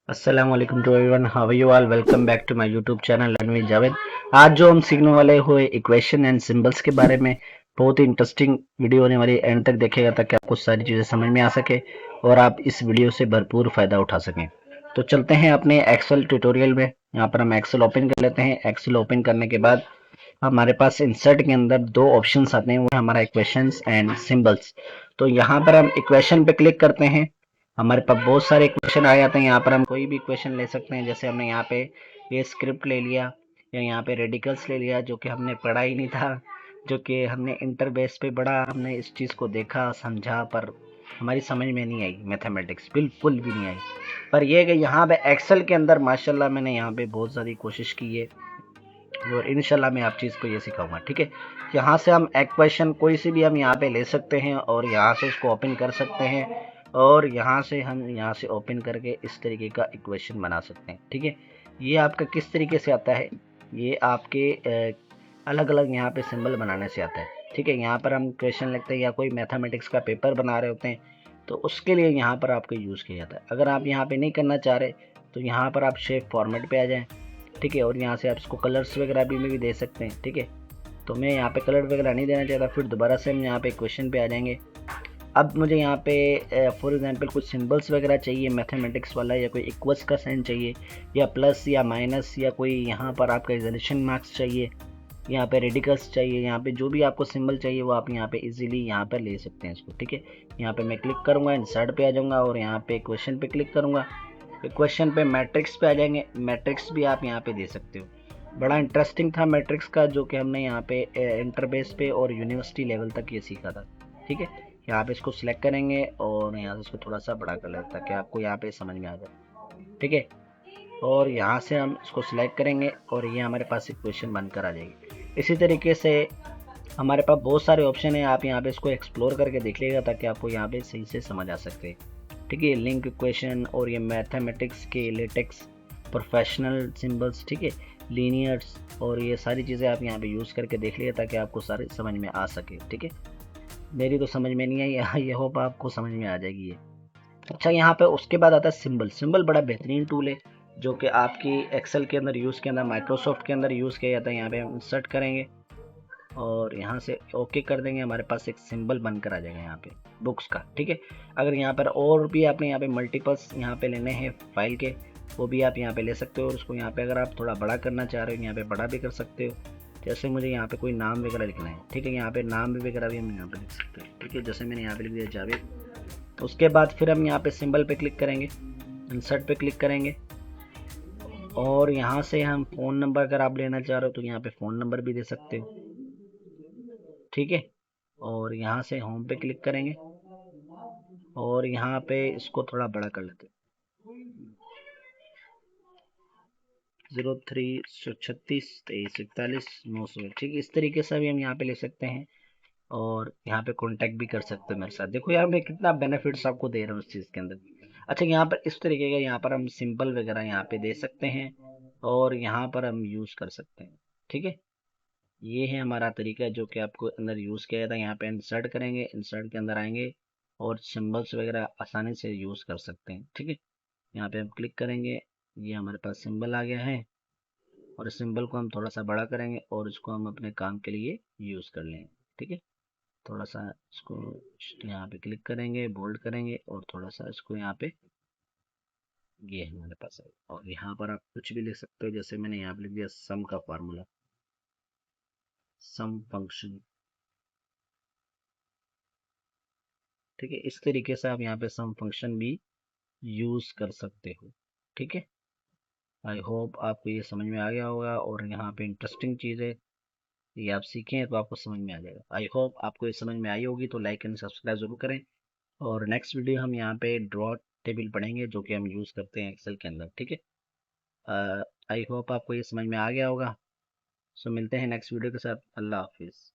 अस्सलाम वालेकुम to everyone, how are you all? Welcome back to my YouTube channel Ranveer Javed. आज जो हम सीखने वाले हुए इक्वेशन एंड सिंबल्स के बारे में, बहुत ही इंटरेस्टिंग वीडियो होने वाली। एंड तक देखिएगा ताकि आपको सारी चीज़ें समझ में आ सके और आप इस वीडियो से भरपूर फायदा उठा सकें। तो चलते हैं अपने एक्सेल ट्यूटोरियल में। यहाँ पर हम एक्सेल ओपन कर लेते हैं। एक्सेल ओपन करने के बाद हमारे पास इंसर्ट के अंदर दो ऑप्शंस आते हैं, वो है हमारा इक्वेशंस एंड सिंबल्स। तो यहाँ पर हम इक्वेशन पे क्लिक करते हैं। हमारे पास बहुत सारे इक्वेशन आ जाते हैं। यहाँ पर हम कोई भी इक्वेशन ले सकते हैं। जैसे हमने यहाँ पे ये स्क्रिप्ट ले लिया या यहाँ पे रेडिकल्स ले लिया, जो कि हमने पढ़ा ही नहीं था, जो कि हमने इंटर बेस पे पढ़ा। हमने इस चीज़ को देखा समझा, पर हमारी समझ में नहीं आई। मैथमेटिक्स बिल्कुल भी नहीं आई। पर यह कि यहाँ पे एक्सेल के अंदर माशाल्लाह मैंने यहाँ पे बहुत सारी कोशिश की है और इंशाल्लाह मैं आप चीज़ को ये सिखाऊंगा। ठीक है, यहाँ से हम इक्वेशन कोई सी भी हम यहाँ पे ले सकते हैं और यहाँ से उसको ओपन कर सकते हैं और यहाँ से हम यहाँ से ओपन करके इस तरीके का इक्वेशन बना सकते हैं। ठीक है, ये आपका किस तरीके से आता है, ये आपके अलग अलग यहाँ पे सिंबल बनाने से आता है। ठीक है, यहाँ पर हम क्वेश्चन लिखते हैं या कोई मैथमेटिक्स का पेपर बना रहे होते हैं, तो उसके लिए यहाँ पर आपको यूज़ किया जाता है। अगर आप यहाँ पे नहीं करना चाह रहे तो यहाँ पर आप शेप फॉर्मेट पे आ जाएं। ठीक है, और यहाँ से आप इसको कलर्स वगैरह भी दे सकते हैं। ठीक है, तो मैं यहाँ पे कलर वगैरह नहीं देना चाहता। फिर दोबारा से हम यहाँ पे क्वेश्चन पे आ जाएंगे। अब मुझे यहाँ पे फॉर एग्जांपल कुछ सिंबल्स वगैरह चाहिए, मैथमेटिक्स वाला, या कोई इक्वल्स का साइन चाहिए, या प्लस या माइनस, या कोई यहाँ पर आपका एक्सेलेरेशन मार्क्स चाहिए, यहाँ पे रेडिकल्स चाहिए। यहाँ पे जो भी आपको सिंबल चाहिए वो आप यहाँ पे इजीली यहाँ पर ले सकते हैं इसको। ठीक है, यहाँ पे मैं क्लिक करूँगा, इंसर्ट पे आ जाऊँगा और यहाँ पे क्वेश्चन पे क्लिक करूँगा। क्वेश्चन पे मैट्रिक्स पे आ जाएंगे। मैट्रिक्स भी आप यहाँ पे दे सकते हो। बड़ा इंटरेस्टिंग था मैट्रिक्स का, जो कि हमने यहाँ पे इंटरबेस पे और यूनिवर्सिटी लेवल तक ये सीखा था। ठीक है, यहाँ पे इसको सिलेक्ट करेंगे और यहाँ से इसको थोड़ा सा बड़ा कर लेते ताकि आपको यहाँ पे समझ में आ जाए। ठीक है, और यहाँ से हम इसको सिलेक्ट करेंगे और ये हमारे पास इक्वेशन बनकर आ जाएगी। इसी तरीके से हमारे पास बहुत सारे ऑप्शन है। आप यहाँ पे इसको एक्सप्लोर करके देख लीजिएगा ताकि आपको यहाँ पे सही से समझ आ सके। ठीक है, लिंक इक्वेशन और ये मैथमेटिक्स के लेटेक्स प्रोफेशनल सिंबल्स, ठीक है, लीनियर्स, और ये सारी चीज़ें आप यहाँ पे यूज़ करके देख लीजिए ताकि आपको सारी समझ में आ सके। ठीक है, मेरी तो समझ में नहीं आई, ये होप आपको समझ में आ जाएगी ये। अच्छा, यहाँ पे उसके बाद आता है सिंबल। सिंबल बड़ा बेहतरीन टूल है जो कि आपकी एक्सेल के अंदर यूज़ किया जाता है, माइक्रोसॉफ्ट के अंदर यूज़ किया जाता है। यहाँ पे हम इंसर्ट करेंगे और यहाँ से ओके कर देंगे। हमारे पास एक सिंबल बनकर आ जाएगा यहाँ पे बुक्स का। ठीक है, अगर यहाँ पर और भी आपने यहाँ पे मल्टीपल्स यहाँ पे लेने हैं फाइल के, वो भी आप यहाँ पे ले सकते हो। और उसको यहाँ पे अगर आप थोड़ा बड़ा करना चाह रहे हो यहाँ पे बड़ा भी कर सकते हो। जैसे मुझे यहाँ पे कोई नाम वगैरह लिखना है, ठीक है, यहाँ पे नाम वगैरह भी हम यहाँ पे लिख सकते हैं। ठीक है, जैसे मैंने यहाँ पे लिख दिया जावेद। उसके बाद फिर हम यहाँ पे सिंबल पे क्लिक करेंगे, इंसर्ट पे क्लिक करेंगे और यहाँ से हम फ़ोन नंबर अगर आप लेना चाह रहे हो तो यहाँ पे फ़ोन नंबर भी दे सकते हो। ठीक है, और यहाँ से होम पे क्लिक करेंगे और यहाँ पे इसको थोड़ा बड़ा कर लेते हैं। 03 36 23 41 900। ठीक है, इस तरीके से भी हम यहाँ पे ले सकते हैं और यहाँ पे कांटेक्ट भी कर सकते हो मेरे साथ। देखो यार मैं कितना बेनिफिट्स आपको दे रहा हूँ इस चीज़ के अंदर। अच्छा, यहाँ पर इस तरीके का यहाँ पर हम सिंबल वगैरह यहाँ पे दे सकते हैं और यहाँ पर हम यूज़ कर सकते हैं। ठीक है, ये है हमारा तरीका जो कि आपको अंदर यूज़ किया जाता है। यहाँ पे इंसर्ट करेंगे, इंसर्ट के अंदर आएंगे और सिंबल्स वगैरह आसानी से यूज़ कर सकते हैं। ठीक है, यहाँ पे हम क्लिक करेंगे, ये हमारे पास सिंबल आ गया है और इस सिंबल को हम थोड़ा सा बड़ा करेंगे और इसको हम अपने काम के लिए यूज़ कर लेंगे। ठीक है, थोड़ा सा इसको यहाँ पे क्लिक करेंगे, बोल्ड करेंगे और थोड़ा सा इसको यहाँ पे, ये हमारे पास है। और यहाँ पर आप कुछ भी लिख सकते हो, जैसे मैंने यहाँ पे लिख दिया सम का फार्मूला, सम फंक्शन। ठीक है, इस तरीके से आप यहाँ पे सम फंक्शन भी यूज कर सकते हो। ठीक है, आई होप आपको ये समझ में आ गया होगा और यहाँ पे इंटरेस्टिंग चीज़ है, ये आप सीखें तो आपको समझ में आ जाएगा। आई होप आपको ये समझ में आई होगी, तो लाइक एंड सब्सक्राइब जरूर करें। और नेक्स्ट वीडियो हम यहाँ पे ड्रॉ टेबल पढ़ेंगे जो कि हम यूज़ करते हैं एक्सेल के अंदर। ठीक है, आई होप आपको ये समझ में आ गया होगा। सो मिलते हैं नेक्स्ट वीडियो के साथ। अल्लाह हाफिज़।